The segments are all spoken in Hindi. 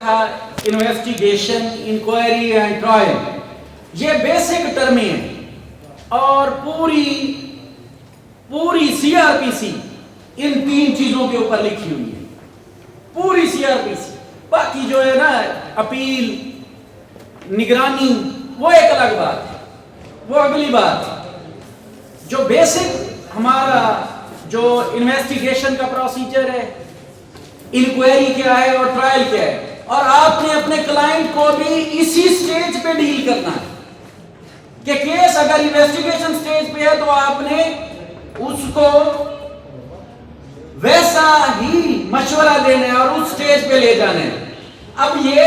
इन्वेस्टिगेशन, इंक्वायरी एंड ट्रायल, ये बेसिक टर्में हैं और पूरी सीआरपीसी इन तीन चीजों के ऊपर लिखी हुई है, पूरी सीआरपीसी। बाकी जो है ना अपील, निगरानी, वो एक अलग बात है, वो अगली बात है। जो बेसिक हमारा जो इन्वेस्टिगेशन का प्रोसीजर है, इंक्वायरी क्या है और ट्रायल क्या है, और आपने अपने क्लाइंट को भी इसी स्टेज पे डील करना है कि केस अगर इन्वेस्टिगेशन स्टेज पे है तो आपने उसको वैसा ही मशवरा देना है और उस स्टेज पे ले जाना है। अब ये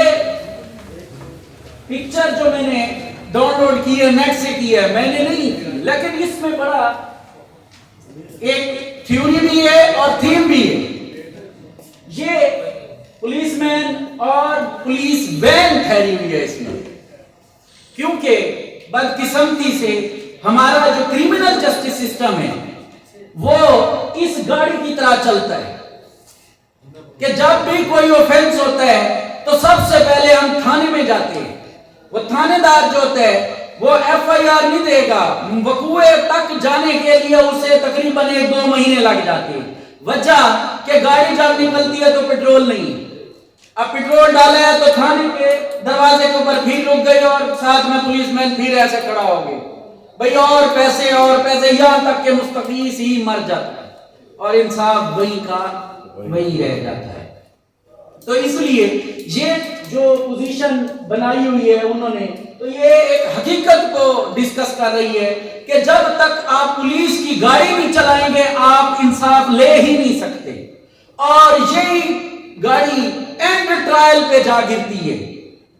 पिक्चर जो मैंने डाउनलोड की है, नेट से की है, मैंने नहीं की, लेकिन इसमें बड़ा एक थ्योरी भी है और थीम भी है। ये पुलिसमैन और पुलिस वैन ठहरी हुई है इसमें, क्योंकि बदकिस्मती से हमारा जो क्रिमिनल जस्टिस सिस्टम है वो इस गाड़ी की तरह चलता है कि जब भी कोई ऑफेंस होता है तो सबसे पहले हम थाने में जाते हैं। वो थानेदार जो होता है वो एफआईआर नहीं देगा, वकूए तक जाने के लिए उसे तकरीबन 1-2 महीने लग जाते हैं। वजह कि गाड़ी जब निकलती है तो पेट्रोल नहीं, अब पेट्रोल डाला है तो थाने के दरवाजे के ऊपर फिर रुक गई और साथ में पुलिसमैन फिर ऐसे खड़ा हो गए, भाई और पैसे, यहां तक के मुस्तकीस ही मर जाता है और इंसाफ वही का वही रह जाता है। तो इसलिए ये जो पोजीशन बनाई हुई है उन्होंने, तो ये एक हकीकत को डिस्कस कर रही है कि जब तक आप पुलिस की गाड़ी नहीं चलाएंगे आप इंसाफ ले ही नहीं सकते, और यही गाड़ी एंड ट्रायल पे जा गिरती है,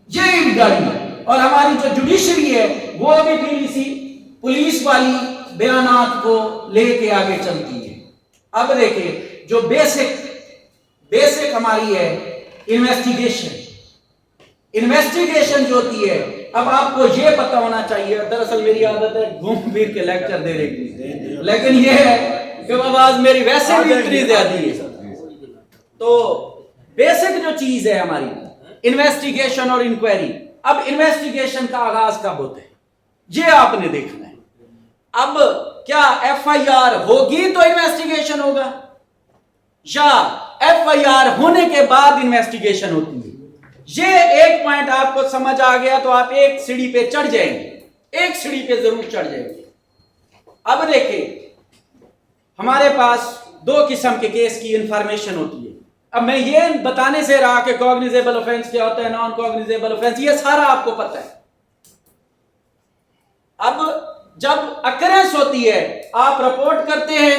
यही गाड़ी। और हमारी जो जुडिशरी है वो भी फिर इसी पुलिस वाली बयानात को लेके आगे चलती है। अब देखिए जो बेसिक हमारी है इन्वेस्टिगेशन जो होती है, अब आपको ये पता होना चाहिए, दरअसल मेरी आदत है घूम फिर के लेक्चर दे रही थी, लेकिन ये है कि आवाज मेरी वैसे भी इतनी ज्यादा है। तो बेसिक जो चीज है हमारी इन्वेस्टिगेशन और इंक्वायरी। अब इन्वेस्टिगेशन का आगाज कब होता है ये आपने देखना है। अब क्या एफआईआर होगी तो इन्वेस्टिगेशन होगा, या एफआईआर होने के बाद इन्वेस्टिगेशन होती है? ये एक पॉइंट आपको समझ आ गया तो आप एक सीढ़ी पे चढ़ जाएंगे, एक सीढ़ी पे जरूर चढ़ जाएंगे। अब देखिए हमारे पास 2 किस्म के केस की इंफॉर्मेशन होती है। अब मैं ये बताने से रहा कि कॉग्निजेबल ऑफेंस क्या होता है, नॉन कॉग्निजेबल ऑफेंस, ये सारा आपको पता है। अब जब अकरेंस होती है आप रिपोर्ट करते हैं,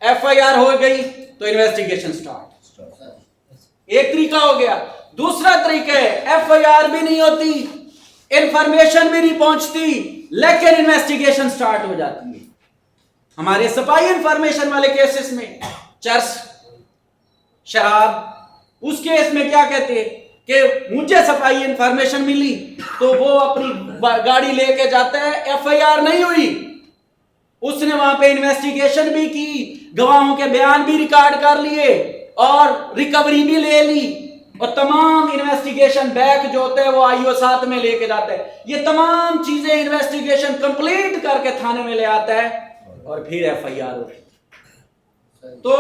एफआईआर हो गई तो इन्वेस्टिगेशन स्टार्ट, एक तरीका हो गया। दूसरा तरीका है एफआईआर भी नहीं होती, इंफॉर्मेशन भी नहीं पहुंचती, लेकिन इन्वेस्टिगेशन स्टार्ट हो जाती है। हमारे सफाई इंफॉर्मेशन वाले केसेस में चर्स, शराब, उस केस में क्या कहते हैं कि मुझे सफाई इंफॉर्मेशन मिली तो वो अपनी गाड़ी लेके जाता है, एफआईआर नहीं हुई, उसने वहां पे इन्वेस्टिगेशन भी की, गवाहों के बयान भी रिकॉर्ड कर लिए और रिकवरी भी ले ली, और तमाम इन्वेस्टिगेशन बैक जो होता है वो आईओ साथ में लेके जाता है। ये तमाम चीजें इन्वेस्टिगेशन कंप्लीट करके थाने में ले आता है और फिर एफआईआर होती है। तो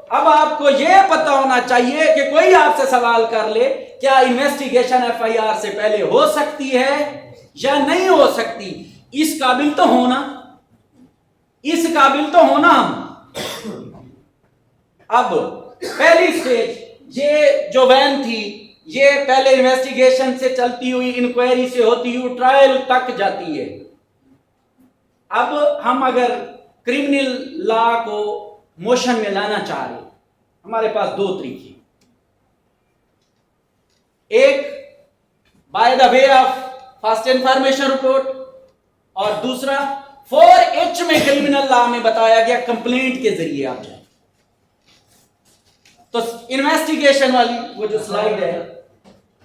अब आपको यह पता होना चाहिए कि कोई आपसे सवाल कर ले क्या इन्वेस्टिगेशन एफआईआर से पहले हो सकती है या नहीं हो सकती, इस काबिल तो होना हम। अब पहली स्टेज ये जो वैन थी, ये पहले इन्वेस्टिगेशन से चलती हुई, इंक्वायरी से होती हुई ट्रायल तक जाती है। अब हम अगर क्रिमिनल लॉ को मोशन में लाना चाह रहे, हमारे पास 2 तरीके, एक by the way of first information report और दूसरा 4H में क्रिमिनल लॉ में बताया गया कंप्लेंट के जरिए आप जाए। तो इन्वेस्टिगेशन वाली वो जो स्लाइड है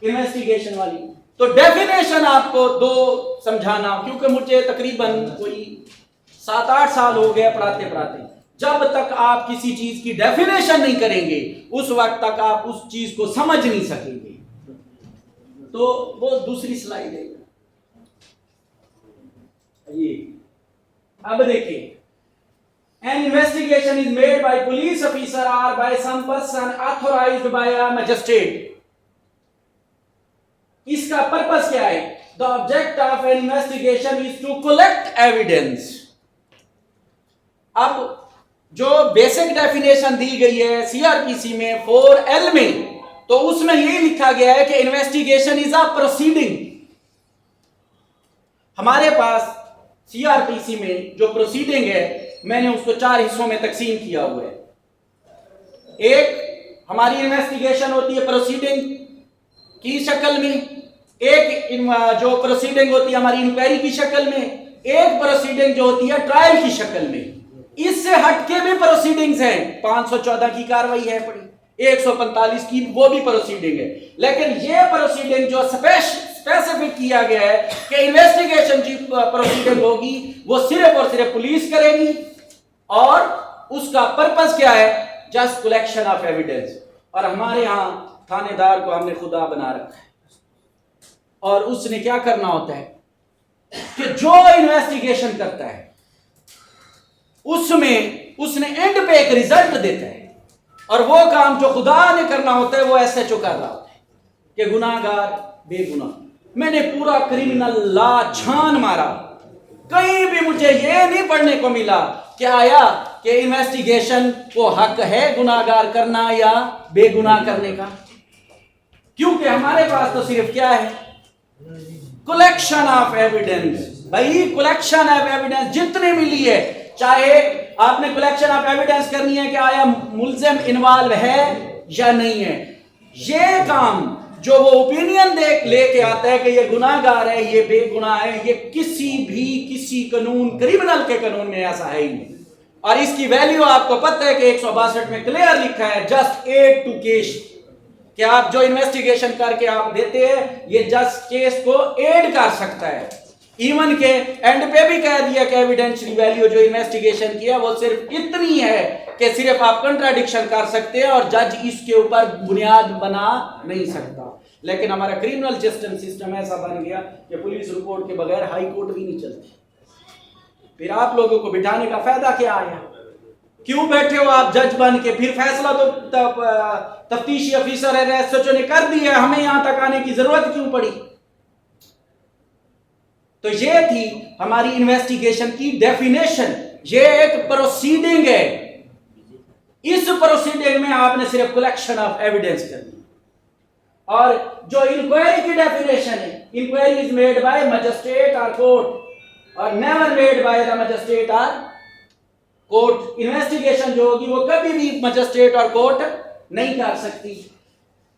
इन्वेस्टिगेशन वाली, तो डेफिनेशन आपको 2 समझाना, क्योंकि मुझे तकरीबन कोई 7-8 साल हो गए पढ़ाते पढ़ाते। जब तक आप किसी चीज की डेफिनेशन नहीं करेंगे उस वक्त तक आप उस चीज को समझ नहीं सकेंगे। तो वो दूसरी स्लाइड है ये। अब देखिए, an investigation is made by police officer or by some person authorized by a magistrate. इसका पर्पस क्या है? The object of an investigation is to collect evidence. अब जो बेसिक डेफिनेशन दी गई है सीआरपीसी में 4L में, तो उसमें ये लिखा गया है कि इन्वेस्टिगेशन इज अ प्रोसीडिंग। हमारे पास सीआरपीसी में जो प्रोसीडिंग है, मैंने उसको 4 हिस्सों में तकसीम किया हुआ है। एक हमारी इन्वेस्टिगेशन होती है प्रोसीडिंग की शक्ल में, एक जो प्रोसीडिंग होती है हमारी इंक्वायरी की शक्ल में, एक प्रोसीडिंग जो होती है ट्रायल की शक्ल में। इससे हटके भी प्रोसीडिंग्स हैं, 514 की कार्रवाई है पड़ी, 145 की वो भी प्रोसीडिंग है। लेकिन ये प्रोसीडिंग जो स्पेसिफिक किया गया है कि इन्वेस्टिगेशन की प्रोसीडिंग होगी, वो सिर्फ और सिर्फ पुलिस करेगी, और उसका पर्पस क्या है? Just collection of evidence. और हमारे यहां थानेदार को हमने खुदा बना रखा है, और उसने क्या करना होता है कि जो इन्वेस्टिगेशन करता है उसमें उसने एंड पे एक रिजल्ट देता है, और वो काम जो खुदा ने करना होता है वो एसएचओ कर रहा होता है कि गुनाहगार बेगुनाह। मैंने पूरा क्रिमिनल लॉ छान मारा, कहीं भी मुझे ये नहीं पढ़ने को मिला कि आया कि इन्वेस्टिगेशन को हक है गुनाहगार करना या बेगुनाह करने का, क्योंकि हमारे पास तो सिर्फ क्या है? Collection of evidence. भाई कलेक्शन ऑफ एविडेंस जितने मिली है, चाहे आपने कलेक्शन ऑफ एविडेंस करनी है कि आया मुल्जिम इन्वॉल्व है या नहीं है। ये काम जो वो ओपिनियन देख लेके आता है कि ये गुनाहगार है, ये बेगुनाह है, ये किसी कानून, क्रिमिनल के कानून में ऐसा है ही नहीं। और इसकी वैल्यू आपको पता है कि 162 में क्लियर लिखा है, जस्ट एड टू केस, कि आप जो इन्वेस्टिगेशन करके आप देते हैं, ये जस्ट केस को एड कर सकता है। इवन के एंड पे भी कह दिया कि एविडेंशियल वैल्यू जो इन्वेस्टिगेशन किया वो सिर्फ इतनी है कि सिर्फ आप कंट्राडिक्शन कर सकते हैं और जज इसके ऊपर बुनियाद बना नहीं सकता। लेकिन हमारा क्रिमिनल जस्टिस सिस्टम ऐसा बन गया कि पुलिस रिपोर्ट के बगैर हाई कोर्ट भी नहीं चलती। फिर आप लोगों को बिठाने का फायदा क्या आया? क्यों बैठे हो आप जज बन के? फिर फैसला तो तफ्तीशी अफीसर है, एसएचओ ने कर दिया, हमें यहां तक आने की जरूरत क्यों पड़ी? तो ये थी हमारी इन्वेस्टिगेशन की डेफिनेशन। ये एक प्रोसीडिंग है, इस प्रोसीडिंग में आपने सिर्फ कलेक्शन ऑफ एविडेंस करनी। और जो इंक्वायरी की डेफिनेशन है, inquiry is made by magistrate और कोर्ट और never made by the magistrate और कोर्ट। इन्वेस्टिगेशन जो होगी वो कभी भी मजिस्ट्रेट और कोर्ट नहीं कर सकती।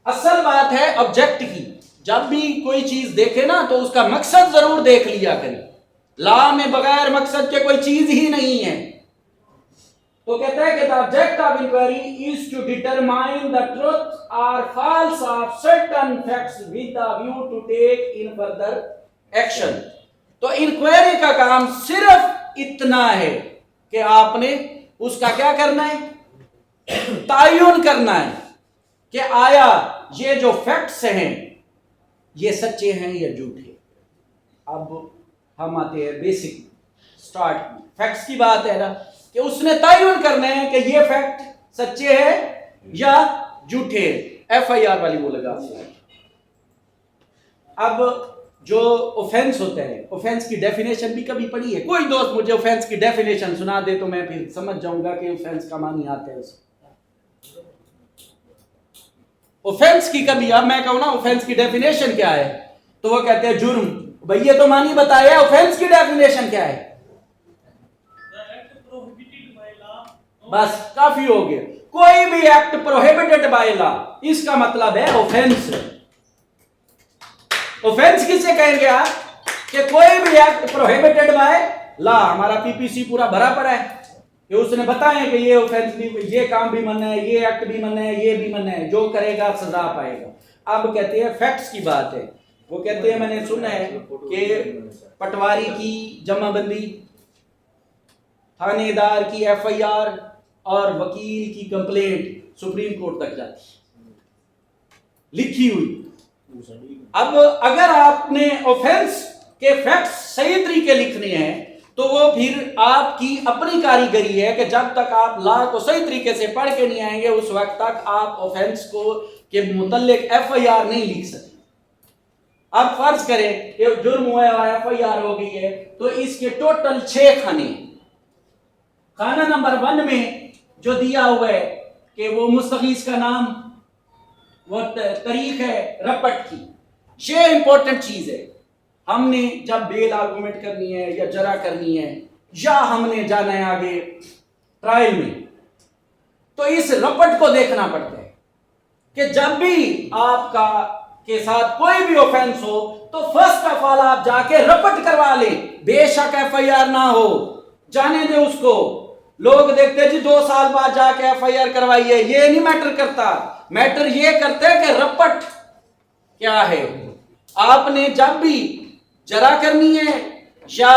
असल बात है ऑब्जेक्ट की, जब भी कोई चीज देखे ना तो उसका मकसद जरूर देख लिया करें। लॉ में बगैर मकसद के कोई चीज ही नहीं है। तो कहता है कि the object of inquiry is to determine the truth or false of certain facts with the view to take in further action. तो इंक्वायरी का काम सिर्फ इतना है कि आपने उसका क्या करना है? तायुन करना है कि आया ये जो फैक्ट्स हैं ये सच्चे हैं या झूठे। अब हम आते हैं बेसिक स्टार्ट में, फैक्ट्स की बात है ना, कि उसने तायुन करना है कि ये फैक्ट सच्चे हैं या झूठे। एफआईआर वाली वो लगा। अब जो ऑफेंस होता है, ऑफेंस की डेफिनेशन भी कभी पढ़ी है? कोई दोस्त मुझे ऑफेंस की डेफिनेशन सुना दे तो मैं फिर समझ जाऊंगा कि ऑफेंस का मानी आता है उसको। ऑफेंस की कभी, अब मैं कहूं ना ऑफेंस की डेफिनेशन क्या है, तो वो कहते हैं जुर्म। भाई ये तो मानी बताया, ऑफेंस की डेफिनेशन क्या है? बस काफी हो गया। कोई भी एक्ट प्रोहिबिटेड बाय लॉ, इसका मतलब है ऑफेंस। ऑफेंस किसे कहेंगे आप? कि कोई भी एक्ट प्रोहिबिटेड बाय लॉ। हमारा पीपीसी पूरा भरा पड़ा है कि उसने बताया कि ये ऑफेंस भी, ये काम भी मना है, ये एक्ट भी मना है, ये भी मना है, जो करेगा सजा पाएगा। अब कहते हैं फैक्ट्स की बात है। वो कहते हैं मैंने सुना है कि पटवारी की जमाबंदी, थानेदार की एफआईआर और वकील की कंप्लेंट सुप्रीम कोर्ट तक जाती, लिखी हुई। अब अगर आपने ऑफेंस के फैक्ट्स सही तरीके लिखने हैं तो वो फिर आपकी अपनी कारीगरी है कि जब तक आप लॉ को सही तरीके से पढ़ के नहीं आएंगे उस वक्त तक आप ऑफेंस को के मुतल्लिक एफआईआर नहीं लिख सकते। अब फर्ज करें कि जुर्म हुआ है, एफआईआर हो गई है, तो इसके टोटल 6 खाने। खाना नंबर 1 में जो दिया हुआ है कि वो मुस्तगीस का नाम, वो तारीख है रपट की, ये इंपॉर्टेंट चीज है। हमने जब बेल आर्गुमेंट करनी है या जरा करनी है या हमने जाना है आगे ट्रायल में, तो इस रपट को देखना पड़ता है कि जब भी आपका के साथ कोई भी ऑफेंस हो तो फर्स्ट ऑफ ऑल आप जाके रपट करवा ले। बेशक एफआईआर ना हो, जाने दे उसको। लोग देखते जी 2 साल बाद जाके एफआईआर करवाइए, ये नहीं मैटर करता। मैटर ये करते हैं कि रपट क्या है। आपने जब भी जरा करनी है या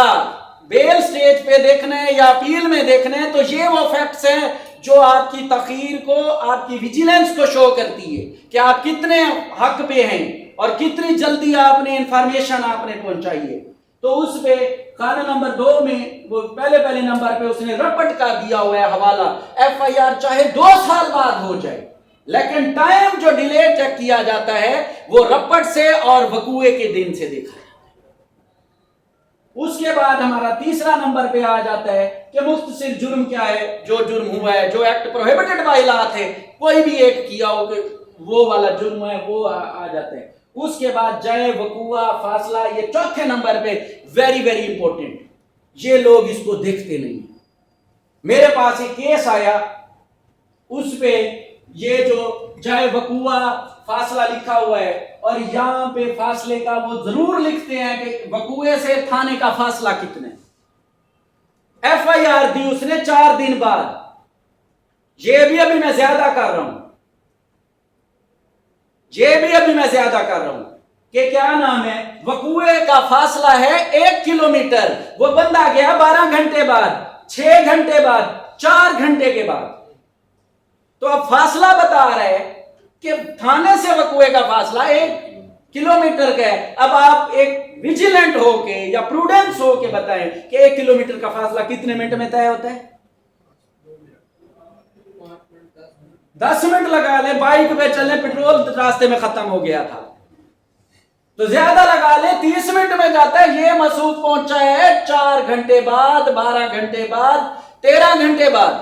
बेल स्टेज पे देखना है या अपील में देखना है तो ये वो फैक्ट्स हैं जो आपकी तखीर को, आपकी विजिलेंस को शो करती है कि आप कितने हक पे हैं और कितनी जल्दी आपने इंफॉर्मेशन आपने पहुंचाई है। तो उस पे खाना नंबर 2 में वो पहले नंबर पे उसने रपट का दिया हुआ है हवाला। एफआईआर चाहे 2 साल बाद हो जाए, लेकिन टाइम जो डिले चेक किया जाता है वो रपट से और वकूए के दिन से देखा है। उसके बाद हमारा तीसरा नंबर पे आ जाता है कि मुख्तसिर जुर्म क्या है, जो जुर्म हुआ है, जो एक्ट प्रोहिबिटेड बाय लॉ थे, कोई भी एक्ट किया हो कि वो वाला जुर्म है वो आ जाता है। उसके बाद जय, वकूआ, फासला, ये चौथे नंबर पे वेरी वेरी इंपॉर्टेंट। ये लोग इसको देखते नहीं। मेरे पास एक केस आया, उस पे ये जो जय, वकूआ, फासला लिखा हुआ है और यहां पे फासले का वो जरूर लिखते हैं कि वकूए से थाने का फासला कितना है। एफआईआर दी उसने 4 दिन बाद। ये भी अभी मैं ज्यादा कर रहा हूं, कि क्या नाम है, वकूए का फासला है 1 किलोमीटर। वो बंदा गया 12 घंटे बाद, 6 घंटे बाद, 4 घंटे के बाद। तो अब फासला बता रहे हैं कि थाने से वकूए का फासला 1 किलोमीटर का है। अब आप एक विजिलेंट होके या प्रूडेंस होके बताएं कि 1 किलोमीटर का फासला कितने मिनट में तय होता है? 10 मिनट लगा ले, बाइक पे चलने, पेट्रोल रास्ते में खत्म हो गया था तो ज्यादा लगा ले, 30 मिनट में जाता है। ये मसूद पहुंचा है 4 घंटे बाद, 12 घंटे बाद, 13 घंटे बाद।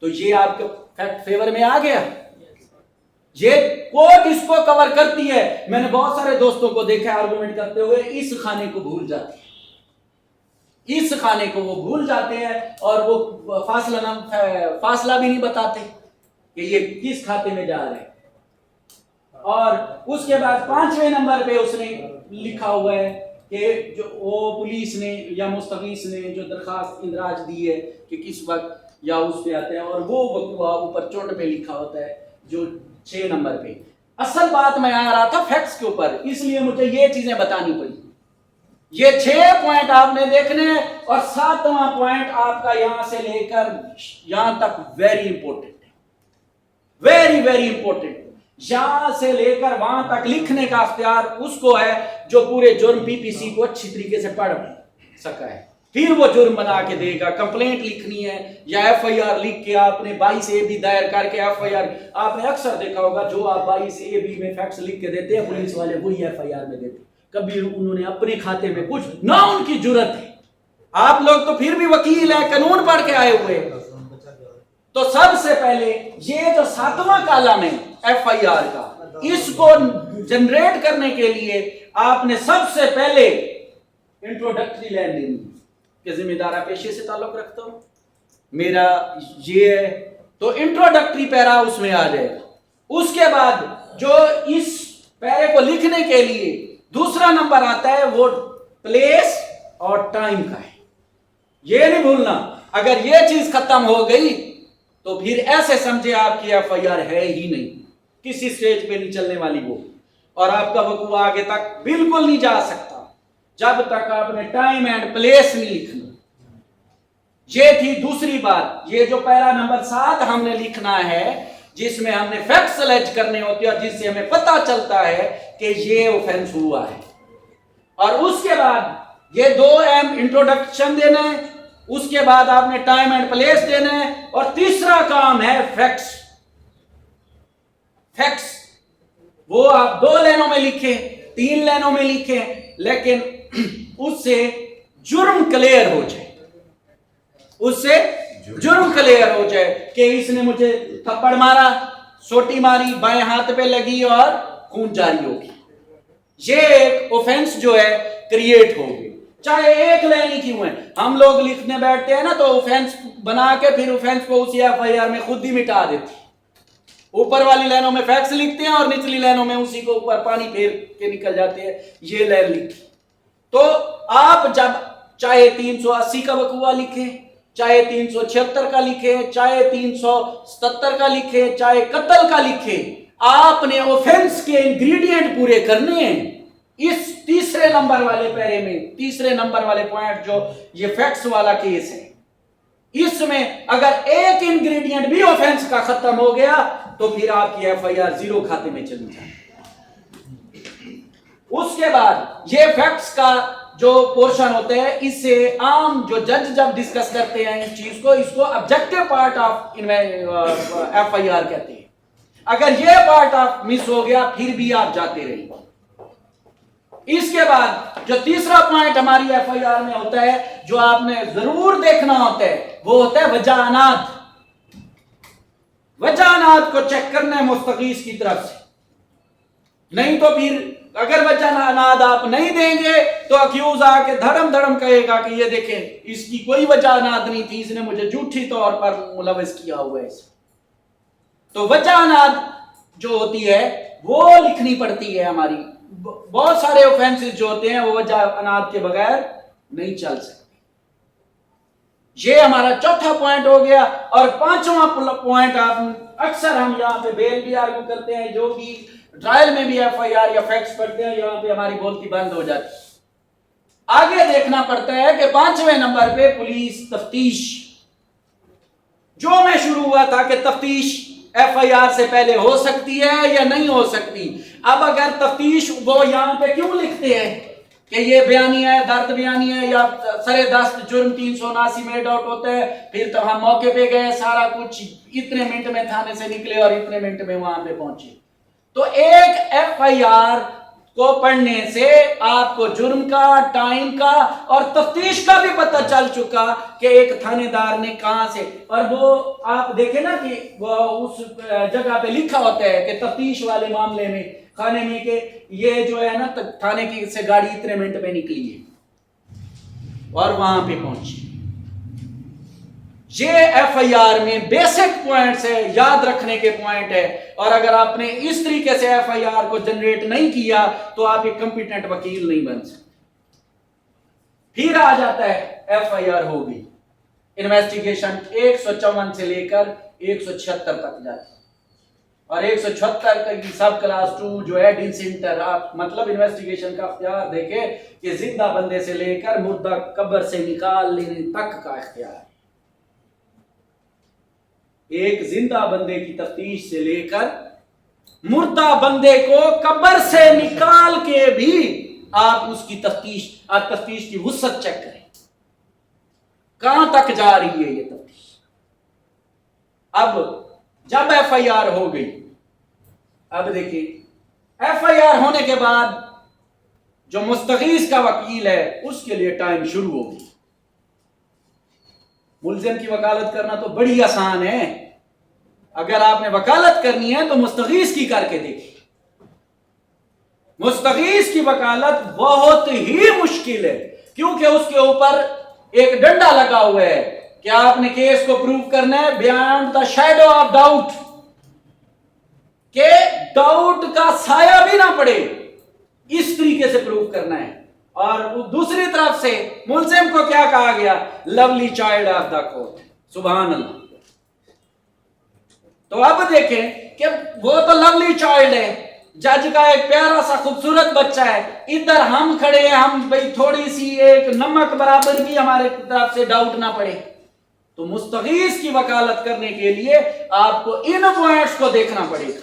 तो ये आपके फैक्ट फेवर में आ गया। ये कोर्ट इसको कवर करती है। मैंने बहुत सारे दोस्तों को देखा आर्गुमेंट करते हुए इस खाने को भूल जाते हैं, इस खाने को वो भूल जाते हैं और वो फासला भी नहीं बताते कि ये किस खाते में जा रहे हैं। और उसके बाद 5वें नंबर पे उसने लिखा हुआ है कि जो वो पुलिस ने या मुस्तगीस ने जो दरखास्त इंदराज दी है कि किस वक्त या उस पे आते हैं, और वो वकूआ ऊपर चोट पे लिखा होता है जो 6 नंबर पे। असल बात मैं आ रहा था फैक्ट्स के ऊपर, इसलिए मुझे ये चीजें बतानी पड़ी। ये 6 पॉइंट आपने देखने हैं और 7वां पॉइंट आपका यहां से लेकर यहां तक वेरी इंपॉर्टेंट है, वेरी वेरी इंपॉर्टेंट। यहां से लेकर वहां तक लिखने का अख्तियार उसको है जो पूरे जुर्म पीपीसी को अच्छी तरीके से पढ़ सका है। फिर वो जुर्म बना के देगा। कंप्लेंट लिखनी है या एफआईआर लिख के आपने 22A दायर करके एफआईआर, आपने अक्सर देखा होगा जो आप 22A में फैक्ट्स लिख के देते हैं पुलिस वाले वही एफआईआर में देते। कभी उन्होंने अपने खाते में कुछ ना, उनकी जुर्रत है। आप लोग तो फिर भी वकील है, कानून पढ़ के आए हुए। तो सबसे पहले ये जो 7वां कॉलम है एफआईआर का, इसको जनरेट करने के लिए आपने सबसे पहले इंट्रोडक्टरी लाइन देनी कि जिम्मेदारा पेशे से ताल्लुक रखता हूं, मेरा ये है, तो इंट्रोडक्टरी पैरा उसमें आ जाएगा। उसके बाद जो इस पैरे को लिखने के लिए दूसरा नंबर आता है वो प्लेस और टाइम का है। ये नहीं भूलना, अगर ये चीज खत्म हो गई तो फिर ऐसे समझे आपकी एफआईआर है ही नहीं, किसी स्टेज पे नहीं चलने वाली वो, और आपका वकूआ आगे तक बिल्कुल नहीं जा सकता जब तक आपने टाइम एंड प्लेस नहीं लिखना। ये थी दूसरी बात। ये जो पैरा नंबर 7 हमने लिखना है जिसमें हमने फैक्ट्स अलैज करने होते हैं और जिससे हमें पता चलता है कि ये ऑफेंस हुआ है। और उसके बाद ये 2 एम इंट्रोडक्शन देना है, उसके बाद आपने टाइम एंड प्लेस देना है, और तीसरा काम है फैक्ट्स। फैक्ट्स वो आप 2 लाइनों में लिखे, 3 लाइनों में लिखे, लेकिन उससे जुर्म क्लियर हो जाए, उससे जुर्म क्लियर हो जाए कि इसने मुझे थप्पड़ मारा, सोटी मारी, बाएं हाथ पे लगी और खून जारी होगी। ये एक ऑफेंस जो है क्रिएट होगी, चाहे एक लाइन ही क्यों है। हम लोग लिखने बैठते हैं ना तो ऑफेंस बना के फिर ऑफेंस को उसी एफआईआर में खुद ही मिटा देते हैं। ऊपर वाली लाइनों में फैक्ट्स लिखते हैं और निचली लाइनों में उसी को ऊपर पानी फेर के निकल जाते हैं, ये लाइन लिखी। तो आप जब चाहे 380 का वकूआ लिखे, चाहे 376 का लिखे, चाहे 377 का लिखे, चाहे कत्ल का लिखे, आपने ऑफेंस के इंग्रेडिएंट पूरे करने हैं। इस तीसरे नंबर वाले पैरे में, तीसरे नंबर वाले पॉइंट जो ये फैक्ट्स वाला केस है, इसमें अगर एक इंग्रेडिएंट भी ऑफेंस का खत्म हो गया तो फिर आपकी एफआईआर 0 खाते में चली जाए। उसके बाद ये फैक्ट्स का जो पोर्शन होते हैं, इससे आम जो जज जब डिस्कस करते हैं इस चीज को, इसको ऑब्जेक्टिव पार्ट ऑफ एफआईआर कहते हैं। अगर ये पार्ट ऑफ मिस हो गया फिर भी आप जाते रहिए। इसके बाद जो तीसरा पॉइंट हमारी एफआईआर में होता है, जो आपने जरूर देखना होता है, वो होता है वजाहनात। वजाहनात को चेक करना है मुस्तगीस की तरफ से, नहीं तो फिर अगर वजाहनात आप नहीं देंगे तो अक्यूज आके धड़म धड़म कहेगा कि ये देखें इसकी कोई वजाहनात नहीं थी, इसने मुझे झूठी तौर पर मुलविस किया हुआ है। तो वजाहनात जो होती है वो लिखनी पड़ती है हमारी। बहुत सारे ऑफेंसेस जो होते हैं वो वजाहनात के बगैर नहीं चल सकते। ये हमारा चौथा पॉइंट हो गया। और पांचवा पॉइंट, आप अक्सर हम यहाँ पे बेल भी आर्ग्यू करते हैं, जो भी ट्रायल में भी एफआईआर या फैक्ट्स पढ़ते हैं, यहाँ पे हमारी बोलती बंद हो जाती है। आगे देखना पड़ता है कि 5वें नंबर पे पुलिस तफ्तीश, जो मैं शुरू हुआ था कि तफ्तीश एफआईआर से पहले हो सकती है या नहीं हो सकती। अब अगर तफ्तीश, वो यहाँ पे क्यों लिखते हैं कि ये बयानी है, दर्द बयानी है या सरे दस्त जुर्म 379 में एड आउट होता है, फिर तो हम मौके पे गए, सारा कुछ इतने मिनट में थाने से निकले और इतने मिनट में वहां पे पहुंचे। तो एक एफआईआर को पढ़ने से आपको जुर्म का, टाइम का और तफ्तीश का भी पता चल चुका कि एक थानेदार ने कहां से, और वो आप देखें ना कि वो उस जगह पे लिखा होता है कि तफ्तीश वाले मामले में खाने में के ये जो है ना थाने की से गाड़ी इतने मिनट में निकली है और वहां पे पहुंची। ये एफआईआर में बेसिक पॉइंट्स है, याद रखने के पॉइंट है। और अगर आपने इस तरीके से एफआईआर को जनरेट नहीं किया तो आप एक कंपिटेंट वकील नहीं बन सकते। फिर आ जाता है एफआईआर होगी, इन्वेस्टिगेशन 154 से लेकर 176 तक जाती है। और 176 की सब क्लास 2 जो है डिसेंटर, आप मतलब इन्वेस्टिगेशन का अख्तियार देखे कि जिंदा बंदे से लेकर मुर्दा कब्र से निकाल लेने तक का अख्तियार है। एक जिंदा बंदे की तफ्तीश से लेकर मुर्दा बंदे को कब्र से निकाल के भी आप उसकी तफ्तीश की वुसअत चेक करें, कहां तक जा रही है ये तफ्तीश। अब जब एफआईआर हो गई, अब देखिए एफआईआर होने के बाद जो मुस्तगीस का वकील है उसके लिए टाइम शुरू हो गई। मुल्जिम की वकालत करना तो बड़ी आसान है, अगर आपने वकालत करनी है तो मुस्तगीस की करके देखिए। मुस्तगीस की वकालत बहुत ही मुश्किल है, क्योंकि उसके ऊपर एक डंडा लगा हुआ है कि आपने केस को प्रूव करना है beyond the shadow of doubt, के डाउट का साया भी ना पड़े, इस तरीके से प्रूव करना है। और दूसरी तरफ से मुल्जिम को क्या कहा गया, lovely child of the court. सुभान अल्लाह। तो अब देखें कि वो तो लवली चाइल्ड है, जज का एक प्यारा सा खूबसूरत बच्चा है, इधर हम खड़े हैं, हम भाई थोड़ी सी एक नमक बराबर भी हमारे तरफ से डाउट ना पड़े। तो मुस्तगीस की वकालत करने के लिए आपको इन पॉइंट्स को देखना पड़ेगा।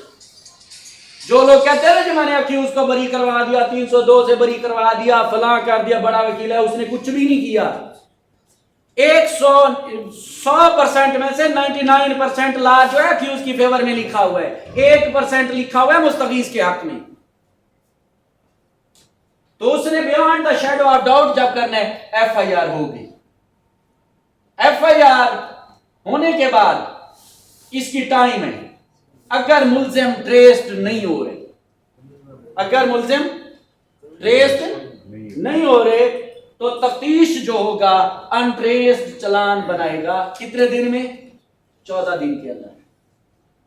जो लोग कहते हैं ना कि मैंने अक्यूज को बरी करवा दिया, 302 से बरी करवा दिया, फलां कर दिया, बड़ा वकील है, उसने कुछ भी नहीं किया। 100% में से 99% ला जो है अक्यूज की फेवर में लिखा हुआ है, 1% लिखा हुआ है मुस्तगीज के हक में। तो उसने beyond the shadow of doubt जब करना है, एफआईआर होगी। एफआईआर होने के बाद इसकी टाइम है। अगर मुल्जिम ट्रेस्ड नहीं हो रहे, अगर मुल्जिम ट्रेस्ड नहीं हो रहे तो तफ्तीश जो होगा अनट्रेस्ड चालान बनाएगा। कितने दिन में? 14 दिन के अंदर।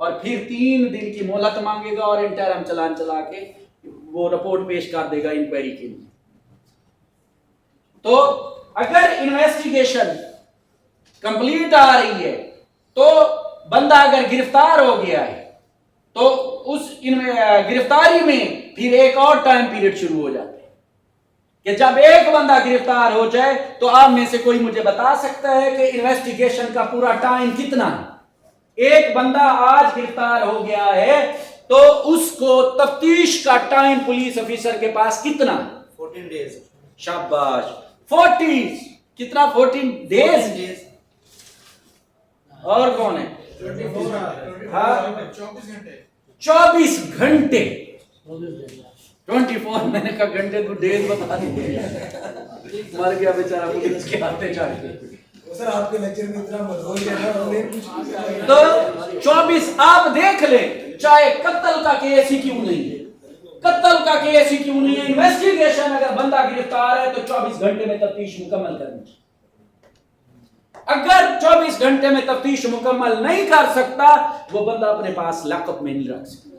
और फिर 3 दिन की मोहलत मांगेगा और इंटरम चालान चला के वो रिपोर्ट पेश कर देगा इंक्वायरी के लिए। तो अगर इन्वेस्टिगेशन कंप्लीट आ रही है तो बंदा अगर गिरफ्तार हो गया है तो उस गिरफ्तारी में फिर एक और टाइम पीरियड शुरू हो जाता है कि जब एक बंदा गिरफ्तार हो जाए तो आप में से कोई मुझे बता सकता है कि इन्वेस्टिगेशन का पूरा टाइम कितना है? एक बंदा आज गिरफ्तार हो गया है तो उसको तफ्तीश का टाइम पुलिस ऑफिसर के पास कितना? 14 डेज। शाबाश, 40 कितना? 14 डेज। और कौन है? 24 घंटे। 24 मैंने कहा घंटे तो डेज बता दिए। मर गया बेचारा पुलिस के हाथे जाके। सर आपके लेक्चर में इतना मजबूत है तो 24 आप देख लें, चाहे कत्ल का केस ही क्यों नहीं है, कत्ल का केस ही क्यों नहीं है, इन्वेस्टिगेशन अगर बंदा गिरफ्तार है तो 24 घंटे में तफ्तीश मुकम्मल करनी चाहिए। अगर 24 घंटे में तफ्तीश मुकम्मल नहीं कर सकता वो बंदा अपने पास लॉकअप में नहीं रख सकता।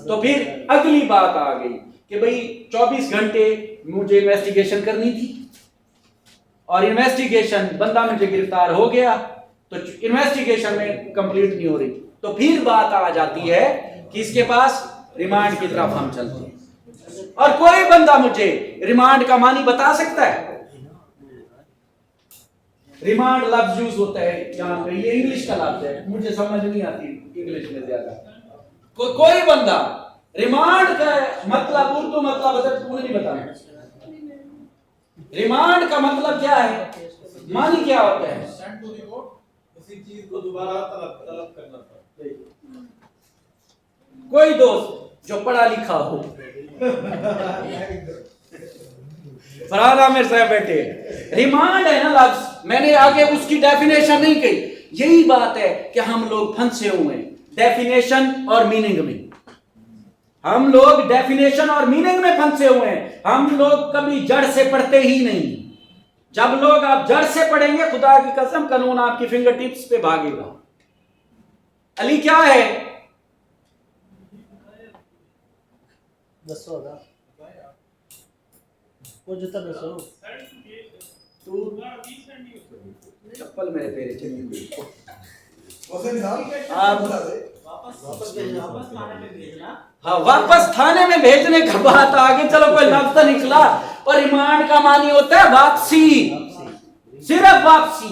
तो फिर अगली बात आ गई कि भाई 24 घंटे मुझे इन्वेस्टिगेशन करनी थी और इन्वेस्टिगेशन बंदा मुझे गिरफ्तार हो गया तो इन्वेस्टिगेशन में कंप्लीट नहीं हो रही, तो फिर बात आ जाती है कि इसके पास रिमांड की तरफ हम चलते हैं। और कोई बंदा मुझे रिमांड का मानी बता सकता है? रिमांड लफ्ज यूज होता है यहां पे, ये इंग्लिश का लफ्ज है, मुझे समझ नहीं आती इंग्लिश में ज्यादा। कोई बंदा रिमांड का मतलब उर्दू मतलब तुम्हें नहीं बताना। रिमांड का मतलब क्या है, मानी क्या होता है? किसी चीज को दोबारा तलब करना। कोई दोस्त जो पढ़ा लिखा हो फरहान आमिर साहब बैठे, रिमांड है ना लफ्ज, मैंने आगे उसकी डेफिनेशन नहीं कही। यही बात है कि हम लोग फंसे हुए हैं डेफिनेशन और मीनिंग में। हम लोग डेफिनेशन और मीनिंग में फंसे हुए हैं। हम लोग कभी जड़ से पढ़ते ही नहीं। जब लोग आप जड़ से पढ़ेंगे खुदा की कसम कानून आपकी फिंगर टिप्स पे भागेगा। अली क्या है? वो जूता दसो तू चप्पल मेरे पैर चली हुई। हाँ, वापस थाने में भेजने का बात आगे चलो कोई लफ्ज निकला। और रिमांड का मानी होता है वापसी, सिर्फ वापसी।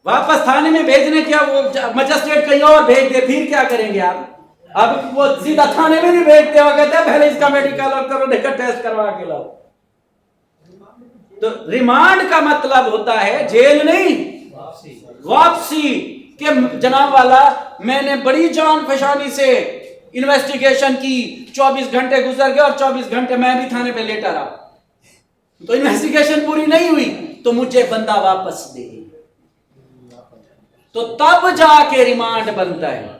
वापस थाने में भेजने क्या, वो मजिस्ट्रेट कहीं और भेज दे फिर क्या करेंगे आप? अब वो सीधा थाने में नहीं भेजते, वो कहते हैं पहले इसका मेडिकल और कोरोना का टेस्ट करवा के लाओ। तो रिमांड का मतलब होता है जेल नहीं, वापसी। के जनाब वाला मैंने बड़ी जान फशानी से इन्वेस्टिगेशन की, 24 घंटे गुजर गए और 24 घंटे मैं भी थाने पे लेटा रहा, तो इन्वेस्टिगेशन पूरी नहीं हुई तो मुझे बंदा वापस दे, तो तब जाके रिमांड बनता है।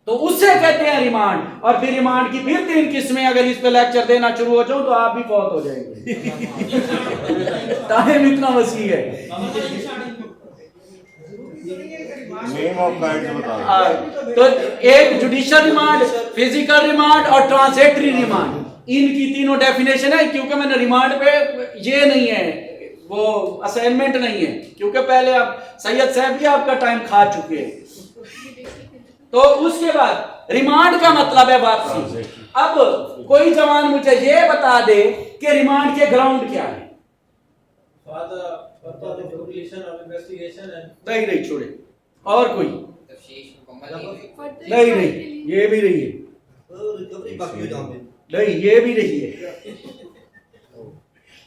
तो उसे कहते हैं रिमांड। और फिर रिमांड की फिर 3 किस्में। अगर इस पे लेक्चर देना शुरू हो जाऊं तो आप भी फौत हो जाएंगे। टाइम इतना वसी है। तो एक जुडिशियल रिमांड, फिजिकल रिमांड और ट्रांसिटरी रिमांड, इनकी तीनों डेफिनेशन है। क्योंकि मैंने रिमांड पे ये नहीं है, वो असाइनमेंट नहीं है, क्योंकि पहले आप सैयद साहब भी आपका टाइम खा चुके हैं। तो उसके बाद रिमांड का मतलब है वापसी। अब कोई जवान मुझे ये बता दे कि रिमांड के ग्राउंड क्या है? नहीं छोड़े। और कोई नहीं नहीं, ये भी नहीं है, रिकवरी बाकी हो जाओगे। नहीं ये भी नहीं है,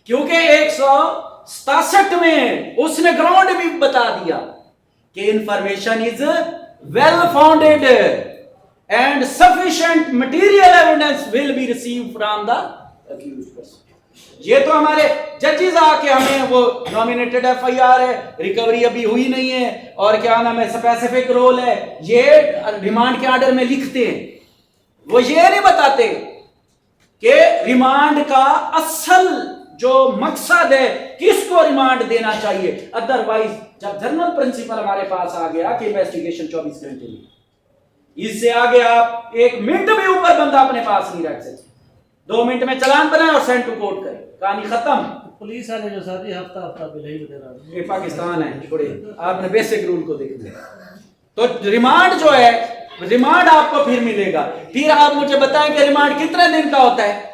क्योंकि 167 में उसने ग्राउंड भी बता दिया कि information is well founded and sufficient material evidence will be receive from the accused person. ये तो हमारे जजेस आके हमें वो नॉमिनेटेड एफआईआर है, रिकवरी अभी हुई नहीं है, और क्या नाम है स्पेसिफिक रोल है, ये रिमांड के ऑर्डर में लिखते हैं। वो ये नहीं बताते कि रिमांड का असल जो मकसद है, किसको रिमांड देना चाहिए। अदरवाइज जब जनरल प्रिंसिपल हमारे पास आ गया कि इन्वेस्टिगेशन 24 घंटे में, इससे आगे आप 1 मिनट भी ऊपर बंदा अपने पास नहीं रख सकते। 2 मिनट में चालान बनाए और सेंड टू कोर्ट करें, कहानी खत्म। पुलिस वाले जो साथी हफ्ता बिल ही ये पाकिस्तान है, छोड़े, आपने बेसिक रूल को देखना है। तो रिमांड जो है, रिमांड आपको फिर मिलेगा। फिर आप मुझे बताएं कि रिमांड कितने दिन का होता है?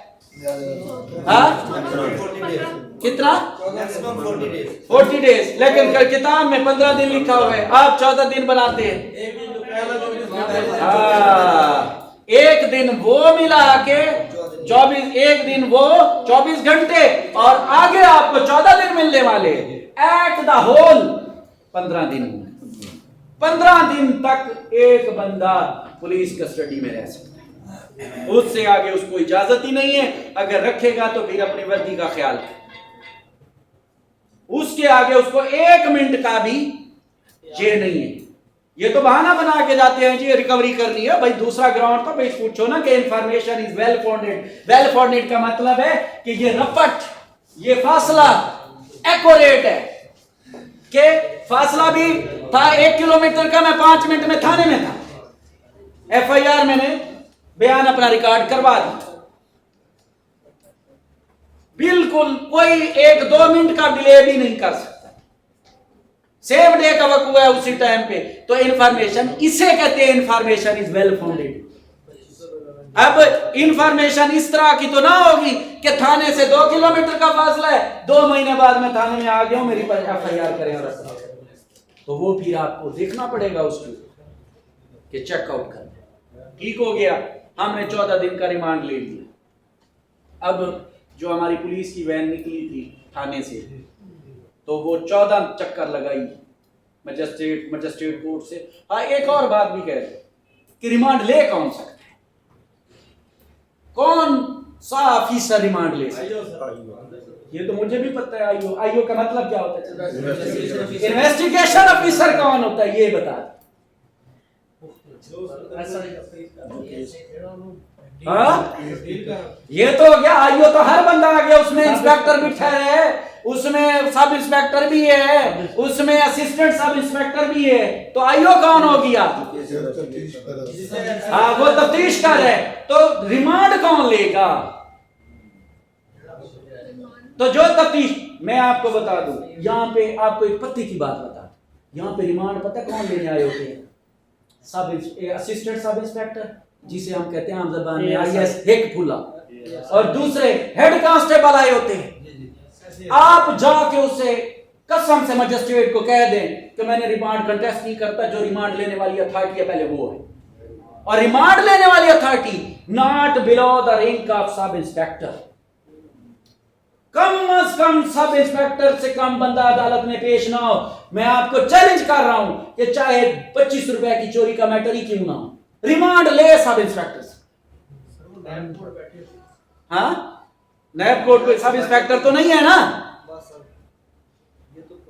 कितना? Maximum 40 days. 40 डेज, लेकिन किताब में 15 दिन लिखा हुआ है, आप 14 दिन बनाते हैं। एक दिन तो पहला जो भी एक दिन वो मिला के 24, एक दिन वो 24 घंटे, और आगे आपको 14 दिन मिलने वाले, एट द होल 15 दिन। 15 दिन तक एक बंदा पुलिस कस्टडी में रह सकता है, उससे आगे उसको इजाजत ही नहीं है। अगर रखेगा तो फिर अपनी वर्दी का ख्याल करे, उसके आगे उसको 1 मिनट का भी ये नहीं है। ये तो बहाना बना के जाते हैं जी रिकवरी करनी है। भाई दूसरा ग्राउंड तो भाई पूछो ना कि information is well founded. Well founded का मतलब है कि ये रपट, ये फासला एक्यूरेट है, कि फासला भी था 1 किलोमीटर का, मैं 5 मिनट में थाने में था, एफआईआर मैंने बयान अपना रिकॉर्ड करवा दिया। बिल्कुल कोई 1-2 मिनट का डिले भी नहीं कर सकता, सेम डे का वक्त हुआ है उसी टाइम पे। तो इंफॉर्मेशन इसे कहते हैं, इंफॉर्मेशन इज वेल फाउंडेड। अब इंफॉर्मेशन इस तरह की तो ना होगी कि थाने से 2 किलोमीटर का फासला है, 2 महीने बाद मैं थाने में आ गया हूं, मेरी पर एफआईआर करें, तो वो फिर आपको देखना पड़ेगा उसको कि चेकआउट कर ठीक हो गया, हमने 14 दिन का रिमांड ले लिया। अब जो हमारी पुलिस की वैन निकली थी थाने से, तो वो 14 चक्कर लगाई मजिस्ट्रेट कोर्ट से। हाँ, एक और बात भी कह रहे कि रिमांड ले कौन सकता है, कौन सा ऑफिसर रिमांड ले सकता है? ये तो मुझे भी पता है। आईओ का मतलब क्या होता है? इन्वेस्टिगेशन ऑफिसर कौन होता है, ये बता। हाँ, ये तो हो गया। आईओ तो हर बंदा आ गया, उसमें इंस्पेक्टर भी ठहरे है, उसमें सब इंस्पेक्टर भी है, उसमें असिस्टेंट सब इंस्पेक्टर भी है। तो आईओ कौन हो गया? हाँ, वो तफ्तीश कर है। तो रिमांड कौन लेगा? तो जो तफ्तीश, मैं आपको बता दूं, यहाँ पे आपको एक पत्ती की बात बता, यहाँ पे रिमांड पता कौन लेने आए होते हैं? असिस्टेंट सब इंस्पेक्टर, जिसे हम कहते हैं आम ज़बान में आईएएस हेड फुला, और दूसरे हेड कांस्टेबल आए होते हैं। आप जाके उसे कसम से मजिस्ट्रेट को कह दें कि मैंने रिमांड कंटेस्ट नहीं करता, जो रिमांड लेने वाली अथॉरिटी है पहले वो है, और रिमांड लेने वाली authority not below the rank of sub inspector. कम अज कम सब इंस्पेक्टर से कम बंदा अदालत में पेश ना हो। मैं आपको चैलेंज कर रहा हूं कि चाहे 25 रुपए की चोरी का मैटर ही क्यों ना हो, रिमांड ले सब इंस्पेक्टर से। हाँ, नैब कोर्ट को सब इंस्पेक्टर तो नहीं है ना।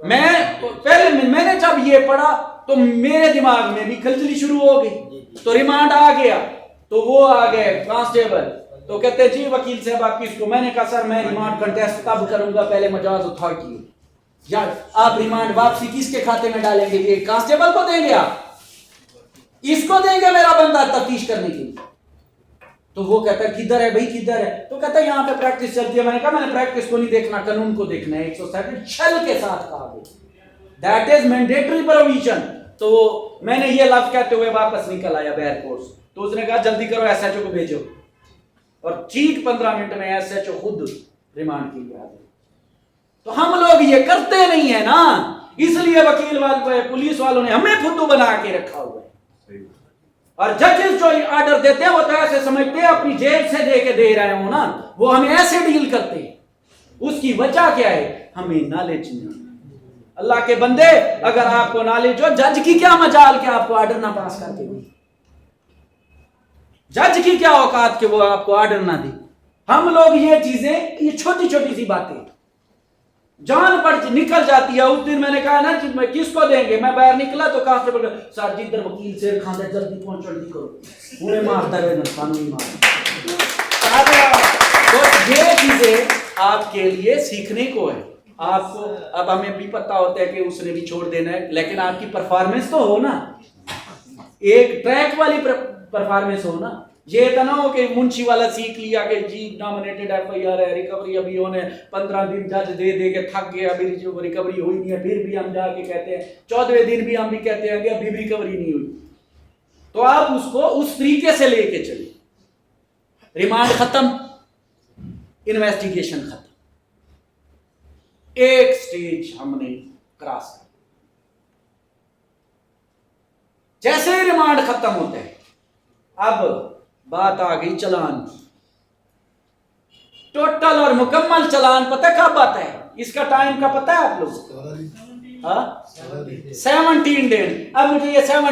मैंने जब ये पढ़ा तो मेरे दिमाग में भी खलबली शुरू हो गई। तो रिमांड आ गया, तो वो आ गए कांस्टेबल, तो कहते जी वकील साहब आप किसको? मैंने कहा सर मैं रिमांड कंटेस्ट तब करूंगा पहले मजाज अथॉरिटी। यार आप रिमांड वापसी किसके खाते में डालेंगे? ये कांस्टेबल को देंगे, आप इसको देंगे मेरा बंदा तफ्तीश करने के लिए? तो वो कहता है किधर है भाई, किधर है? तो कहता है यहाँ पे प्रैक्टिस चलती है। मैंने कहा मैंने प्रैक्टिस को नहीं देखना, कानून को देखना है। 107 छल के साथ कहा गया, दैट इज मैंडेटरी प्रोविजन। तो मैंने ये लफ्ज कहते हुए वापस निकल आया बैर कोर्स। तो उसने कहा जल्दी करो, एसएचओ को भेजो, और ठीक 15 मिनट में एसएचओ खुद रिमांड के लिए आ गए। तो हम लोग ये करते नहीं है ना, इसलिए वकील वालों पुलिस वालों ने हमें फुद्दू बना के रखा हुआ है। और जजेस जो ऑर्डर देते हैं वो तो ऐसे समझते हैं अपनी जेब से दे के दे रहे हो ना, वो हमें ऐसे डील करते हैं। उसकी वजह क्या है? हमें नॉलेज नहीं। अल्लाह के बंदे, अगर आपको नॉलेज हो, जज की क्या मजाल के आपको ऑर्डर ना पास करके दे, जज की क्या औकात के वो आपको ऑर्डर ना दे। हम लोग ये चीजें, ये छोटी छोटी सी बातें जान पड़ निकल जाती है। उस दिन मैंने कहा ना कि मैं किसको देंगे, मैं बाहर निकला तो कांस्टेबल सर जी इधर वकील से खांदे, जल्दी पहुंच, जल्दी करो, उन्हें मारता रहे, कानूनी मार। तो ये चीजें आपके लिए सीखने को है। आपको अब हमें भी पता होता है कि उसने भी छोड़ देना है, लेकिन आपकी परफॉर्मेंस तो हो ना, एक ट्रैक वाली परफॉर्मेंस हो ना। ये तो ना हो कि मुंशी वाला सीख लिया कि जी नॉमिनेटेड एफआईआर है, रिकवरी अभी होने 15 दिन जज दे दे के थक गया, अभी रिकवरी हुई नहीं है, फिर भी हम जाके कहते हैं 14वें दिन भी हम भी कहते हैं कि अभी भी रिकवरी नहीं हुई। तो आप उसको उस तरीके से लेके चलिए, रिमांड खत्म, इन्वेस्टिगेशन खत्म, एक स्टेज हमने क्रॉस कर। जैसे ही रिमांड खत्म होता है, अब बात आ गई चलान की। टोटल और मुकम्मल चलान पता कब आता है? इसका टाइम का पता है आप लोग? 17 दिन। अब मुझे ये 17